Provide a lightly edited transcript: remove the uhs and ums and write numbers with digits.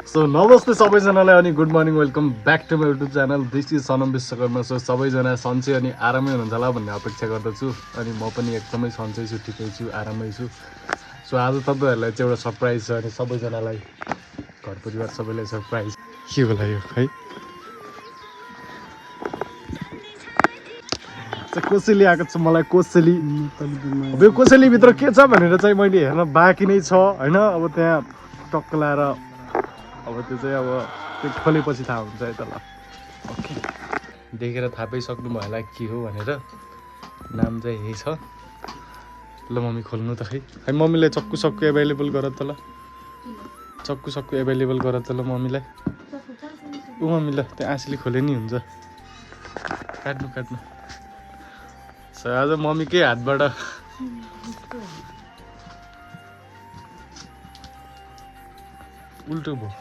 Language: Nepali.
सो नमस्ते सबैजनालाई अनि good morning welcome back to my YouTube channel this is Sanam Vishwakarma. So सबैजना सन्चै अनि आरामै हुनुहुन्छ होला भन्ने अपेक्षा गर्दछु अनि म पनि एकदमै सन्चै छु, ठिकै छु, आरामै छु। सो आज तपाईँहरूलाई चाहिँ एउटा सरप्राइज छ अनि सबैजनालाई घर परिवार सबैलाई सरप्राइज के होला यो है। कोसेली आएको छ मलाई, कोसेली। अब यो कोसेलीभित्र के छ भनेर चाहिँ मैले हेर्न बाँकी नै छ होइन। अब त्यहाँ टक्क लाएर अब त्यो चाहिँ अब त्यो खोलेपछि थाहा हुन्छ है त। ल ओके, देखेर थाहा पाइसक्नु भयो होला के हो भनेर। नाम चाहिँ यही छ। ल मम्मी खोल्नु त खै। है मम्मीलाई चक्कु सक्कु एभाइलेबल गर त ल। चक्कु सक्कु एभाइलेबल गर त ल मम्मीलाई। ऊ मम्मी ल त्यो आँसीले खोले नि हुन्छ। काट्नु काट्नु। सो आज मम्मीकै हातबाट उल्टो भयो।